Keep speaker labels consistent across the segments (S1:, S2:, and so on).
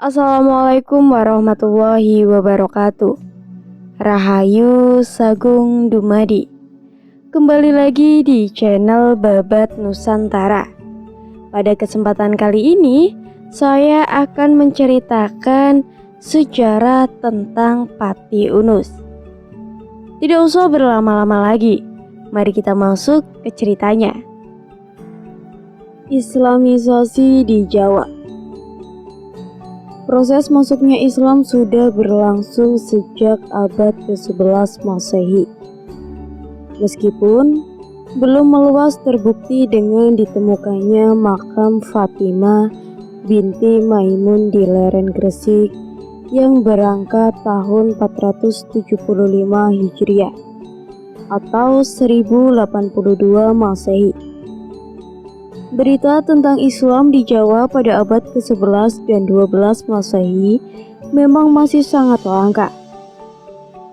S1: Assalamualaikum warahmatullahi wabarakatuh. Rahayu Sagung Dumadi. Kembali lagi di channel Babat Nusantara. Pada kesempatan kali ini, saya akan menceritakan sejarah tentang Pati Unus. Tidak usah berlama-lama lagi, mari kita masuk ke ceritanya. Islamisasi di Jawa. Proses masuknya Islam sudah berlangsung sejak abad ke-11 Masehi. Meskipun belum meluas terbukti dengan ditemukannya makam Fatimah binti Maimun di lereng Gresik yang berangkat tahun 475 Hijriah atau 1082 Masehi. Berita tentang Islam di Jawa pada abad ke-11 dan 12 Masehi memang masih sangat langka.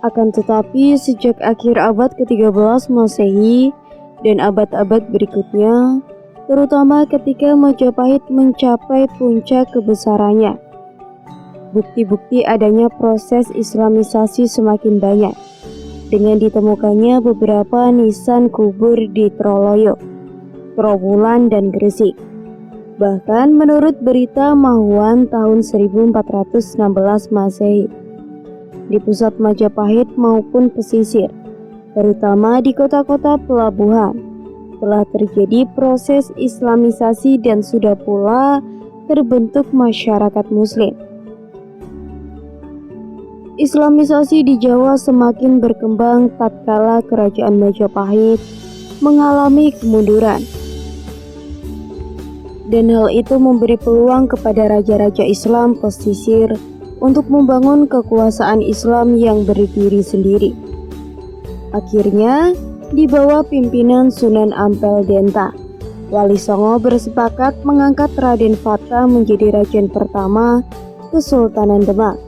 S1: Akan tetapi sejak akhir abad ke-13 Masehi dan abad-abad berikutnya, terutama ketika Majapahit mencapai puncak kebesarannya, bukti-bukti adanya proses Islamisasi semakin banyak dengan ditemukannya beberapa nisan kubur di Troloyo, Trowulan, dan Gresik. Bahkan menurut berita Mahuan tahun 1416 Masehi, di pusat Majapahit maupun pesisir, terutama di kota-kota pelabuhan, telah terjadi proses Islamisasi dan sudah pula terbentuk masyarakat Muslim. Islamisasi di Jawa semakin berkembang tatkala kerajaan Majapahit mengalami kemunduran. Dan hal itu memberi peluang kepada raja-raja Islam pesisir untuk membangun kekuasaan Islam yang berdiri sendiri. Akhirnya, di bawah pimpinan Sunan Ampel Denta, Wali Songo bersepakat mengangkat Raden Fata menjadi raja pertama Kesultanan Demak,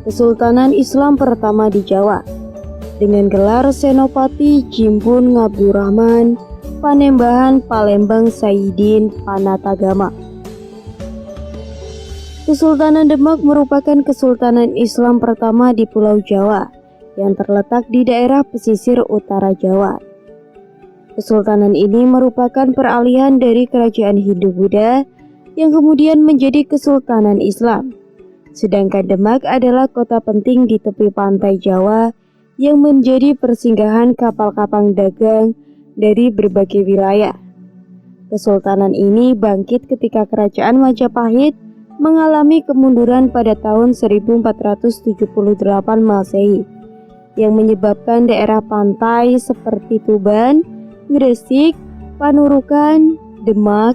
S1: Kesultanan Islam pertama di Jawa, dengan gelar Senopati Jimbun Ngabdurrahman Panembahan Palembang Saidin Panatagama. Kesultanan Demak merupakan kesultanan Islam pertama di Pulau Jawa yang terletak di daerah pesisir utara Jawa. Kesultanan ini merupakan peralihan dari kerajaan Hindu-Buddha yang kemudian menjadi kesultanan Islam. Sedangkan Demak adalah kota penting di tepi pantai Jawa yang menjadi persinggahan kapal-kapal dagang dari berbagai wilayah. Kesultanan ini bangkit ketika kerajaan Majapahit mengalami kemunduran pada tahun 1478 Masehi yang menyebabkan daerah pantai seperti Tuban, Gresik, Panurukan, Demak,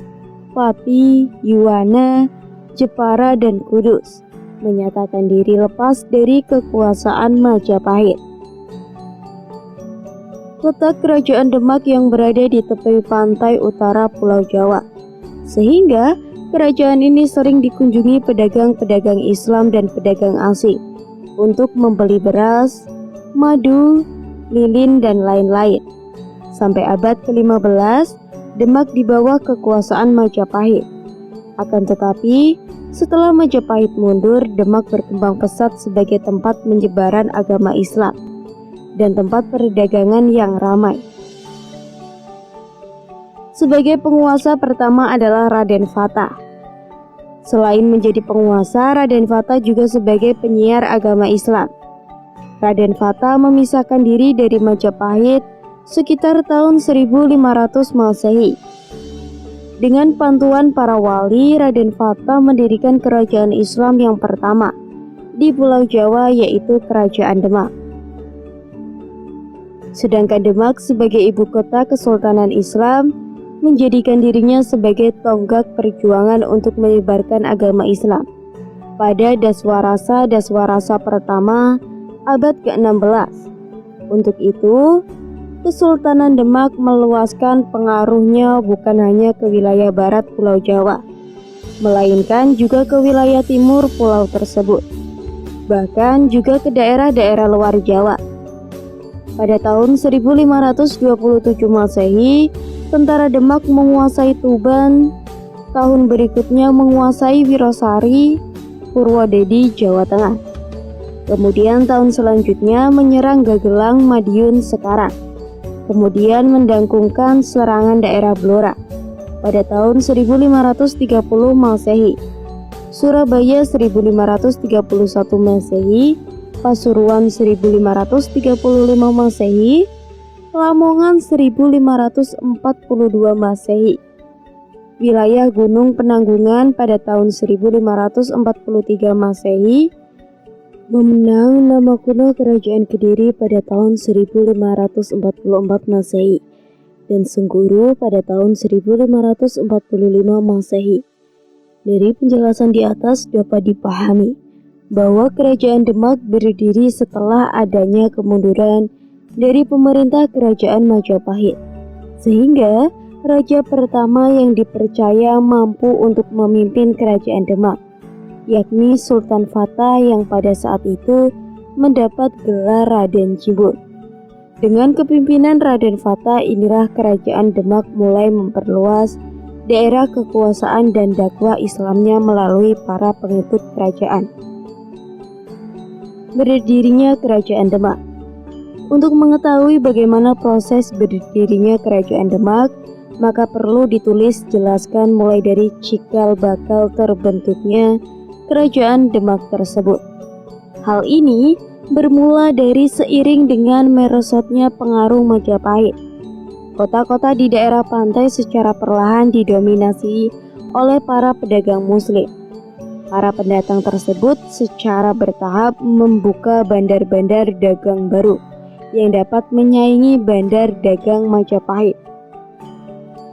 S1: Pati, Yuwana, Jepara, dan Kudus menyatakan diri lepas dari kekuasaan Majapahit. Letak kerajaan Demak yang berada di tepi pantai utara Pulau Jawa, sehingga kerajaan ini sering dikunjungi pedagang-pedagang Islam dan pedagang asing untuk membeli beras, madu, lilin, dan lain-lain. Sampai abad ke-15, Demak di bawah kekuasaan Majapahit. Akan tetapi, setelah Majapahit mundur, Demak berkembang pesat sebagai tempat menyebaran agama Islam dan tempat perdagangan yang ramai. Sebagai penguasa pertama adalah Raden Fata. Selain menjadi penguasa, Raden Fata juga sebagai penyiar agama Islam. Raden Fata memisahkan diri dari Majapahit sekitar tahun 1500 Masehi. Dengan bantuan para wali, Raden Fata mendirikan kerajaan Islam yang pertama di Pulau Jawa, yaitu Kerajaan Demak. Sedangkan Demak sebagai ibu kota Kesultanan Islam menjadikan dirinya sebagai tonggak perjuangan untuk menyebarkan agama Islam pada Daswarasa pertama abad ke-16. Untuk itu, Kesultanan Demak meluaskan pengaruhnya bukan hanya ke wilayah barat Pulau Jawa, melainkan juga ke wilayah timur pulau tersebut, bahkan juga ke daerah-daerah luar Jawa. Pada tahun 1527 Masehi, tentara Demak menguasai Tuban. Tahun berikutnya menguasai Wirosari, Purwodadi, Jawa Tengah. Kemudian tahun selanjutnya menyerang Gagelang, Madiun sekarang. Kemudian mendangkungkan serangan daerah Blora pada tahun 1530 Masehi, Surabaya 1531 Masehi, Pasuruan 1535 Masehi, Lamongan 1542 Masehi. Wilayah Gunung Penanggungan pada tahun 1543 Masehi, memenang nama kuno Kerajaan Kediri pada tahun 1544 Masehi, dan Sengguru pada tahun 1545 Masehi. Dari penjelasan di atas dapat dipahami bahwa Kerajaan Demak berdiri setelah adanya kemunduran dari pemerintah Kerajaan Majapahit, sehingga raja pertama yang dipercaya mampu untuk memimpin Kerajaan Demak, yakni Sultan Fatah yang pada saat itu mendapat gelar Raden Jimbun. Dengan kepimpinan Raden Fatah inilah Kerajaan Demak mulai memperluas daerah kekuasaan dan dakwah Islamnya melalui para pengikut kerajaan. Berdirinya Kerajaan Demak. Untuk mengetahui bagaimana proses berdirinya Kerajaan Demak, maka perlu ditulis jelaskan mulai dari cikal bakal terbentuknya Kerajaan Demak tersebut. Hal ini bermula dari seiring dengan merosotnya pengaruh Majapahit. Kota-kota di daerah pantai secara perlahan didominasi oleh para pedagang Muslim. Para pendatang tersebut secara bertahap membuka bandar-bandar dagang baru yang dapat menyaingi bandar dagang Majapahit.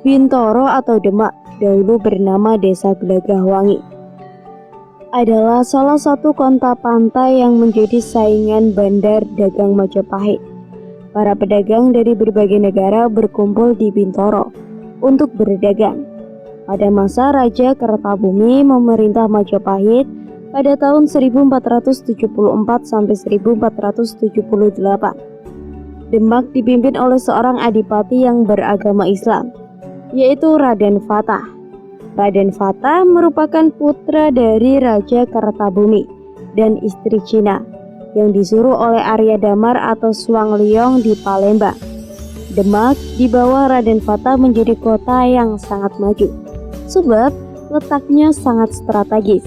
S1: Bintoro atau Demak, dahulu bernama Desa Gelagahwangi, adalah salah satu kota pantai yang menjadi saingan bandar dagang Majapahit. Para pedagang dari berbagai negara berkumpul di Bintoro untuk berdagang. Pada masa Raja Kertabumi memerintah Majapahit pada tahun 1474 sampai 1478. Demak dipimpin oleh seorang adipati yang beragama Islam, yaitu Raden Fatah. Raden Fatah merupakan putra dari Raja Kertabumi dan istri Cina yang disuruh oleh Arya Damar atau Suang Liong di Palembang. Demak di bawah Raden Fatah menjadi kota yang sangat maju, sebab letaknya sangat strategis.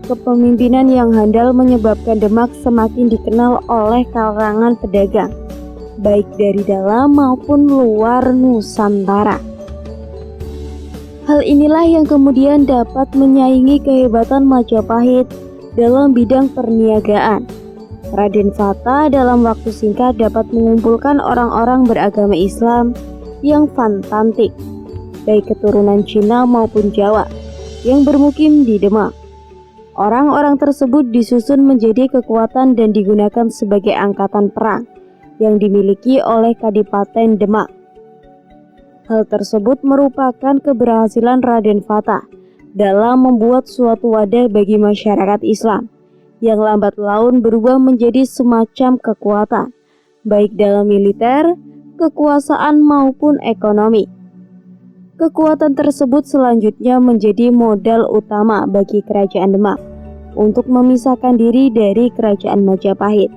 S1: Kepemimpinan yang handal menyebabkan Demak semakin dikenal oleh kalangan pedagang, baik dari dalam maupun luar Nusantara. Hal inilah yang kemudian dapat menyaingi kehebatan Majapahit dalam bidang perniagaan. Raden Fatah dalam waktu singkat dapat mengumpulkan orang-orang beragama Islam yang fantastik, baik keturunan Cina maupun Jawa, yang bermukim di Demak. Orang-orang tersebut disusun menjadi kekuatan dan digunakan sebagai angkatan perang yang dimiliki oleh Kadipaten Demak. Hal tersebut merupakan keberhasilan Raden Fatah dalam membuat suatu wadah bagi masyarakat Islam yang lambat laun berubah menjadi semacam kekuatan, baik dalam militer, kekuasaan maupun ekonomi. Kekuatan tersebut selanjutnya menjadi modal utama bagi Kerajaan Demak untuk memisahkan diri dari Kerajaan Majapahit.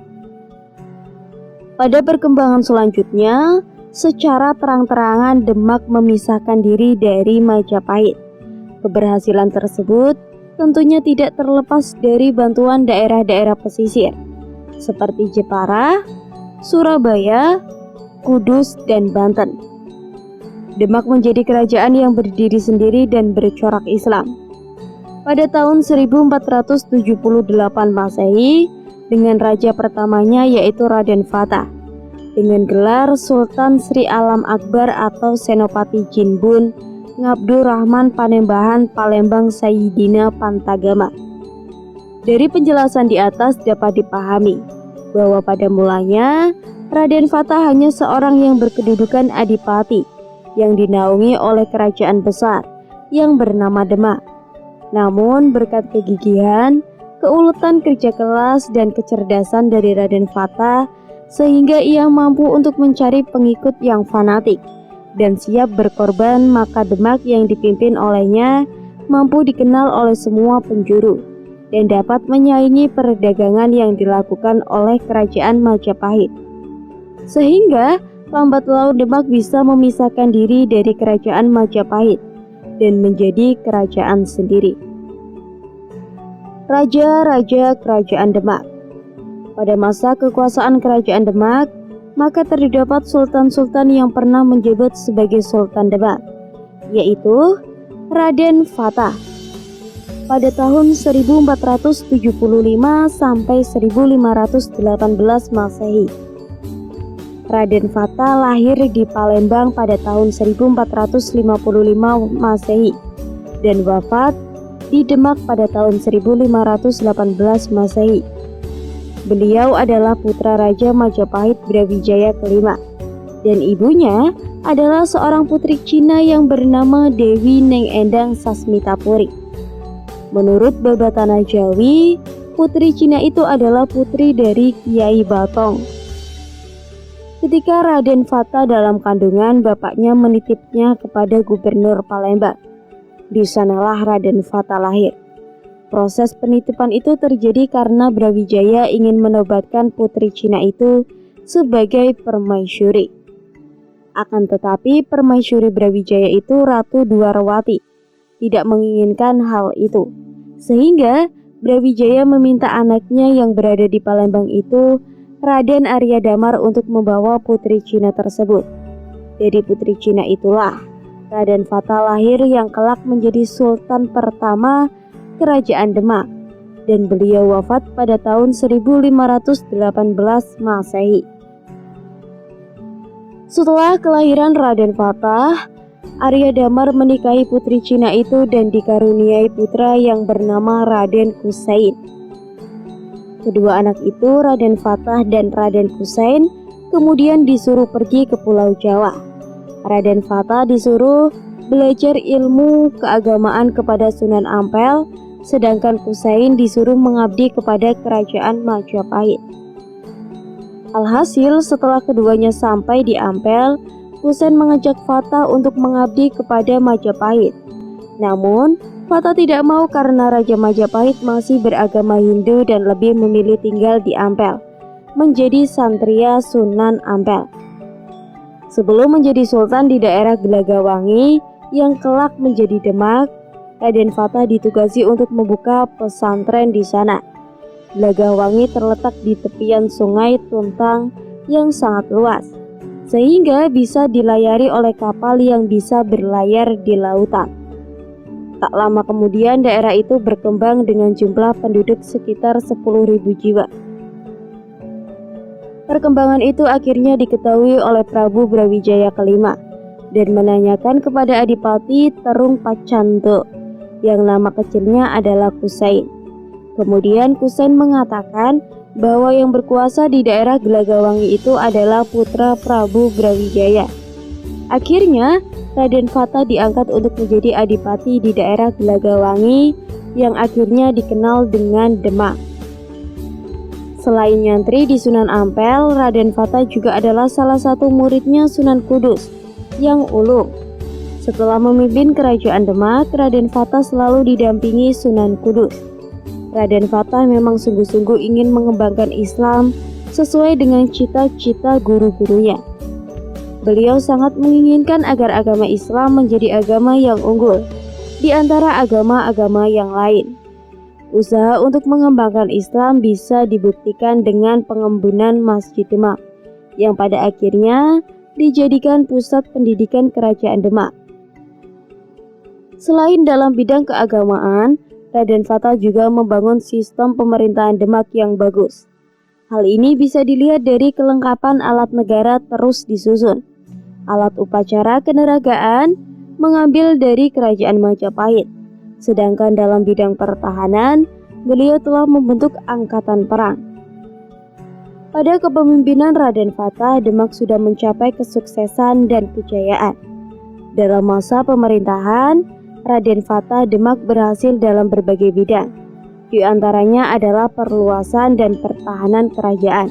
S1: Pada perkembangan selanjutnya, secara terang-terangan Demak memisahkan diri dari Majapahit. Keberhasilan tersebut tentunya tidak terlepas dari bantuan daerah-daerah pesisir seperti Jepara, Surabaya, Kudus, dan Banten. Demak menjadi kerajaan yang berdiri sendiri dan bercorak Islam. Pada tahun 1478 Masehi, dengan raja pertamanya yaitu Raden Fatah, dengan gelar Sultan Sri Alam Akbar atau Senopati Jinbun Ngabdur Rahman Panembahan Palembang Sayyidina Pantagama. Dari penjelasan di atas dapat dipahami bahwa pada mulanya Raden Fatah hanya seorang yang berkedudukan adipati yang dinaungi oleh kerajaan besar yang bernama Demak. Namun berkat kegigihan, keuletan kerja keras dan kecerdasan dari Raden Fatah sehingga ia mampu untuk mencari pengikut yang fanatik dan siap berkorban, maka Demak yang dipimpin olehnya mampu dikenal oleh semua penjuru dan dapat menyaingi perdagangan yang dilakukan oleh kerajaan Majapahit. Sehingga lambat laun Demak bisa memisahkan diri dari kerajaan Majapahit dan menjadi kerajaan sendiri. Raja-raja Kerajaan Demak. Pada masa kekuasaan Kerajaan Demak, maka terdapat sultan-sultan yang pernah menjabat sebagai Sultan Demak, yaitu Raden Fatah pada tahun 1475 sampai 1518 Masehi. Raden Fatah lahir di Palembang pada tahun 1455 Masehi dan wafat di Demak pada tahun 1518 Masehi. Beliau adalah putra Raja Majapahit Brawijaya kelima, dan ibunya adalah seorang putri Cina yang bernama Dewi Neng Endang Sasmitapuri. Menurut Babatana Jawi, putri Cina itu adalah putri dari Kiai Batong. Ketika Raden Fatah dalam kandungan, bapaknya menitipnya kepada Gubernur Palembang. Di sanalah Raden Fatah lahir. Proses penitipan itu terjadi karena Brawijaya ingin menobatkan putri Cina itu sebagai permaisuri. Akan tetapi permaisuri Brawijaya itu Ratu Dwarawati tidak menginginkan hal itu, sehingga Brawijaya meminta anaknya yang berada di Palembang itu, Raden Arya Damar, untuk membawa putri Cina tersebut. Dari putri Cina itulah Raden Fatah lahir yang kelak menjadi sultan pertama Kerajaan Demak, dan beliau wafat pada tahun 1518 Masehi. Setelah kelahiran Raden Fatah, Arya Damar menikahi putri Cina itu dan dikaruniai putra yang bernama Raden Kusain. Kedua anak itu, Raden Fatah dan Raden Kusain, kemudian disuruh pergi ke Pulau Jawa. Raden Fatah disuruh belajar ilmu keagamaan kepada Sunan Ampel, sedangkan Kusain disuruh mengabdi kepada kerajaan Majapahit. Alhasil, setelah keduanya sampai di Ampel, Kusain mengajak Fatah untuk mengabdi kepada Majapahit. Namun, Fatah tidak mau karena Raja Majapahit masih beragama Hindu dan lebih memilih tinggal di Ampel, menjadi santria Sunan Ampel. Sebelum menjadi sultan di daerah Gelagawangi yang kelak menjadi Demak, Raden Fatah ditugasi untuk membuka pesantren di sana. Gelagawangi terletak di tepian Sungai Tuntang yang sangat luas, sehingga bisa dilayari oleh kapal yang bisa berlayar di lautan. Tak lama kemudian daerah itu berkembang dengan jumlah penduduk sekitar 10.000 jiwa. Perkembangan itu akhirnya diketahui oleh Prabu Brawijaya kelima dan menanyakan kepada Adipati Terung Pacanto yang nama kecilnya adalah Kusain. Kemudian Kusain mengatakan bahwa yang berkuasa di daerah Gelagawangi itu adalah putra Prabu Brawijaya. Akhirnya Raden Fatah diangkat untuk menjadi adipati di daerah Gelagawangi yang akhirnya dikenal dengan Demak. Selain nyantri di Sunan Ampel, Raden Fatah juga adalah salah satu muridnya Sunan Kudus yang ulung. Setelah memimpin kerajaan Demak, Raden Fatah selalu didampingi Sunan Kudus. Raden Fatah memang sungguh-sungguh ingin mengembangkan Islam sesuai dengan cita-cita guru-gurunya. Beliau sangat menginginkan agar agama Islam menjadi agama yang unggul di antara agama-agama yang lain. Usaha untuk mengembangkan Islam bisa dibuktikan dengan pengembunan Masjid Demak, yang pada akhirnya dijadikan pusat pendidikan kerajaan Demak. Selain dalam bidang keagamaan, Raden Fatah juga membangun sistem pemerintahan Demak yang bagus. Hal ini bisa dilihat dari kelengkapan alat negara terus disusun. Alat upacara keneragaan mengambil dari kerajaan Majapahit. Sedangkan dalam bidang pertahanan, beliau telah membentuk angkatan perang. Pada kepemimpinan Raden Fatah, Demak sudah mencapai kesuksesan dan kejayaan. Dalam masa pemerintahan Raden Fatah, Demak berhasil dalam berbagai bidang. Di antaranya adalah perluasan dan pertahanan kerajaan,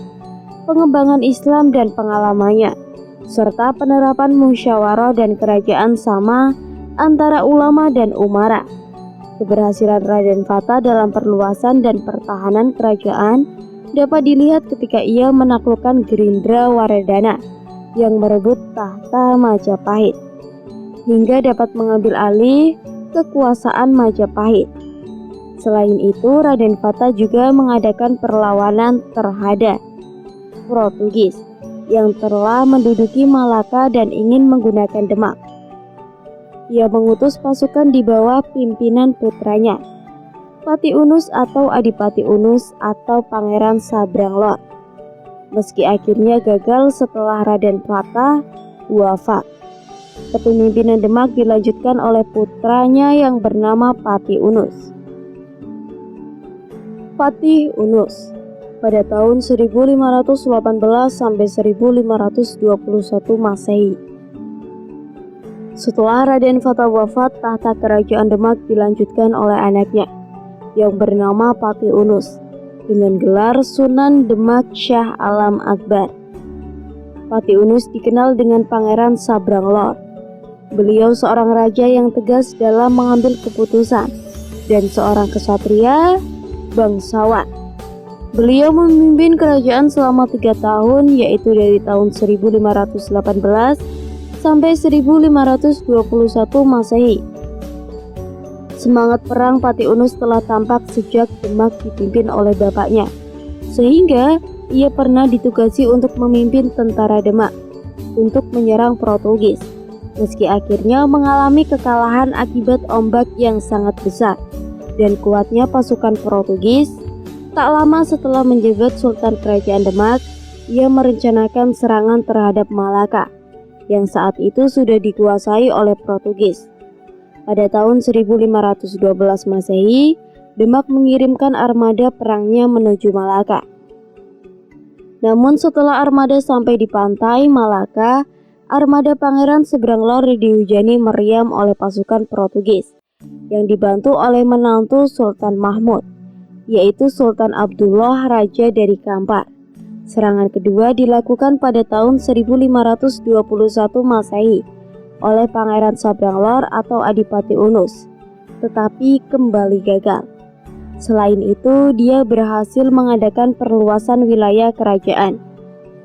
S1: pengembangan Islam dan pengalamannya, serta penerapan musyawarah dan kerajaan sama antara ulama dan umara. Keberhasilan Raden Fata dalam perluasan dan pertahanan kerajaan dapat dilihat ketika ia menaklukkan Gerindra Wardana yang merebut tahta Majapahit, hingga dapat mengambil alih kekuasaan Majapahit. Selain itu, Raden Fata juga mengadakan perlawanan terhadap Portugis yang telah menduduki Malaka dan ingin menggunakan Demak. Ia mengutus pasukan di bawah pimpinan putranya, Pati Unus atau Adipati Unus atau Pangeran Sabranglor. Meski akhirnya gagal setelah Raden Fata wafat, kepemimpinan Demak dilanjutkan oleh putranya yang bernama Pati Unus. Pati Unus pada tahun 1518 sampai 1521 Masehi. Setelah Raden Fata wafat, tahta kerajaan Demak dilanjutkan oleh anaknya yang bernama Pati Unus dengan gelar Sunan Demak Shah Alam Akbar. Pati Unus dikenal dengan Pangeran Sabranglor. Beliau seorang raja yang tegas dalam mengambil keputusan dan seorang kesatria bangsawan. Beliau memimpin kerajaan selama 3 tahun, yaitu dari tahun 1518 sampai 1521 Masehi. Semangat perang Pati Unus telah tampak sejak Demak dipimpin oleh bapaknya, sehingga ia pernah ditugasi untuk memimpin tentara Demak untuk menyerang Portugis. Meski akhirnya mengalami kekalahan akibat ombak yang sangat besar dan kuatnya pasukan Portugis, tak lama setelah menjabat Sultan Kerajaan Demak, ia merencanakan serangan terhadap Malaka yang saat itu sudah dikuasai oleh Portugis. Pada tahun 1512 Masehi, Demak mengirimkan armada perangnya menuju Malaka. Namun setelah armada sampai di pantai Malaka, armada Pangeran Sabranglor dihujani meriam oleh pasukan Portugis yang dibantu oleh menantu Sultan Mahmud, yaitu Sultan Abdullah Raja dari Kampar. Serangan kedua dilakukan pada tahun 1521 Masehi oleh Pangeran Sabranglor atau Adipati Unus, tetapi kembali gagal. Selain itu, dia berhasil mengadakan perluasan wilayah kerajaan.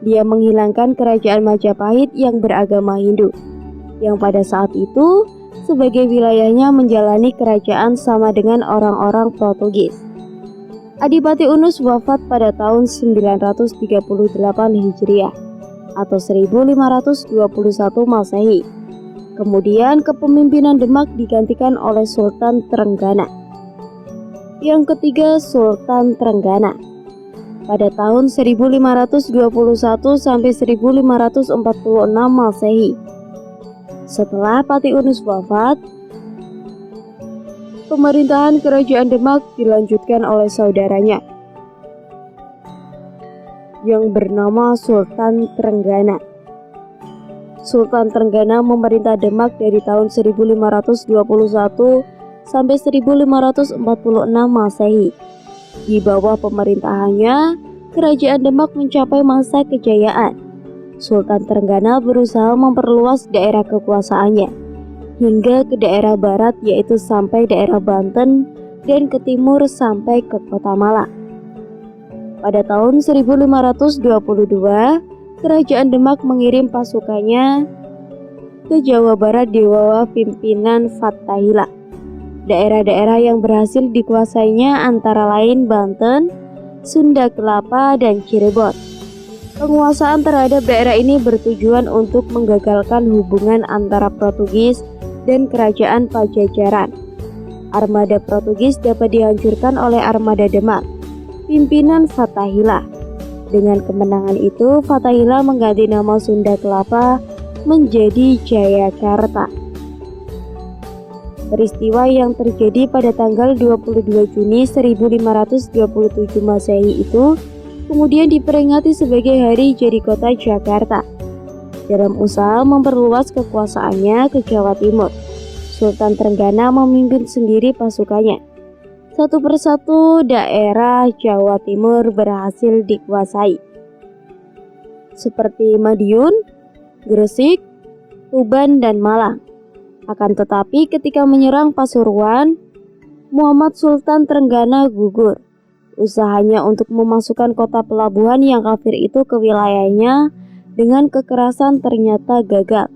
S1: Dia menghilangkan kerajaan Majapahit yang beragama Hindu, yang pada saat itu sebagai wilayahnya menjalani kerajaan sama dengan orang-orang Portugis. Adipati Unus wafat pada tahun 938 Hijriah atau 1521 Masehi. Kemudian kepemimpinan Demak digantikan oleh Sultan Trenggana. Yang ketiga, Sultan Trenggana pada tahun 1521 sampai 1546 Masehi. Setelah Pati Unus wafat, pemerintahan kerajaan Demak dilanjutkan oleh saudaranya yang bernama Sultan Trenggana. Sultan Trenggana memerintah Demak dari tahun 1521 sampai 1546 Masehi. Di bawah pemerintahannya, kerajaan Demak mencapai masa kejayaan. Sultan Trenggana berusaha memperluas daerah kekuasaannya hingga ke daerah barat, yaitu sampai daerah Banten, dan ke timur sampai ke kota Malang. Pada tahun 1522, kerajaan Demak mengirim pasukannya ke Jawa Barat di bawah pimpinan Fathahillah. Daerah-daerah yang berhasil dikuasainya antara lain Banten, Sunda Kelapa, dan Cirebon. Penguasaan terhadap daerah ini bertujuan untuk menggagalkan hubungan antara Portugis dan kerajaan Pajajaran. Armada Portugis dapat dihancurkan oleh armada Demak, pimpinan Fathahillah. Dengan kemenangan itu, Fathahillah mengganti nama Sunda Kelapa menjadi Jayakarta. Peristiwa yang terjadi pada tanggal 22 Juni 1527 Masehi itu kemudian diperingati sebagai Hari Jadi Kota Jakarta. Dalam usaha memperluas kekuasaannya ke Jawa Timur, Sultan Trenggana memimpin sendiri pasukannya. Satu persatu daerah Jawa Timur berhasil dikuasai, seperti Madiun, Gresik, Tuban, dan Malang. Akan tetapi ketika menyerang Pasuruan, Muhammad Sultan Trenggana gugur. Usahanya untuk memasukkan kota pelabuhan yang kafir itu ke wilayahnya dengan kekerasan ternyata gagal.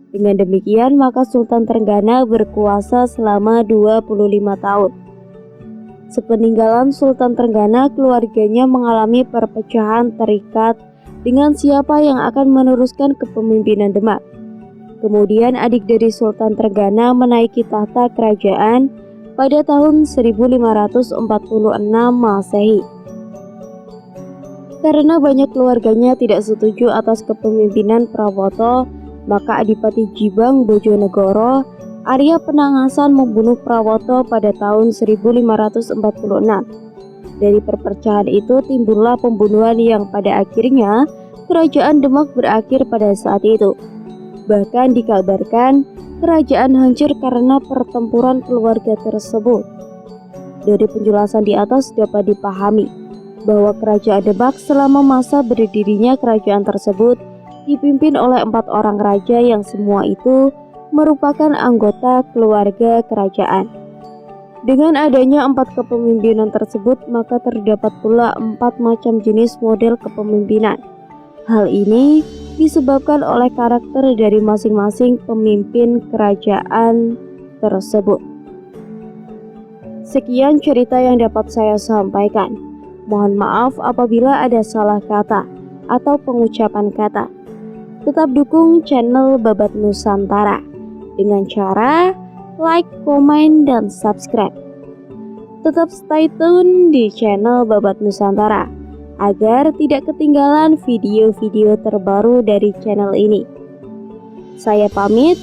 S1: Dengan demikian, maka Sultan Trenggana berkuasa selama 25 tahun. Sepeninggalan Sultan Trenggana, keluarganya mengalami perpecahan terikat dengan siapa yang akan meneruskan kepemimpinan Demak. Kemudian adik dari Sultan Trenggana menaiki tahta kerajaan pada tahun 1546 Masehi. Karena banyak keluarganya tidak setuju atas kepemimpinan Prawoto, maka Adipati Jibang Bojonegoro Arya Penangasan membunuh Prawoto pada tahun 1546. Dari perpecahan itu timbullah pembunuhan yang pada akhirnya kerajaan Demak berakhir pada saat itu. Bahkan dikabarkan kerajaan hancur karena pertempuran keluarga tersebut. Dari penjelasan di atas dapat dipahami bahwa kerajaan Demak selama masa berdirinya kerajaan tersebut dipimpin oleh 4 orang raja yang semua itu merupakan anggota keluarga kerajaan. Dengan adanya 4 kepemimpinan tersebut, maka terdapat pula 4 macam jenis model kepemimpinan. Hal ini disebabkan oleh karakter dari masing-masing pemimpin kerajaan tersebut. Sekian cerita yang dapat saya sampaikan. Mohon maaf apabila ada salah kata atau pengucapan kata. Tetap dukung channel Babat Nusantara dengan cara like, komen, dan subscribe. Tetap stay tune di channel Babat Nusantara agar tidak ketinggalan video-video terbaru dari channel ini. Saya pamit,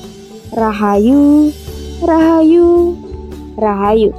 S1: Rahayu, Rahayu, Rahayu.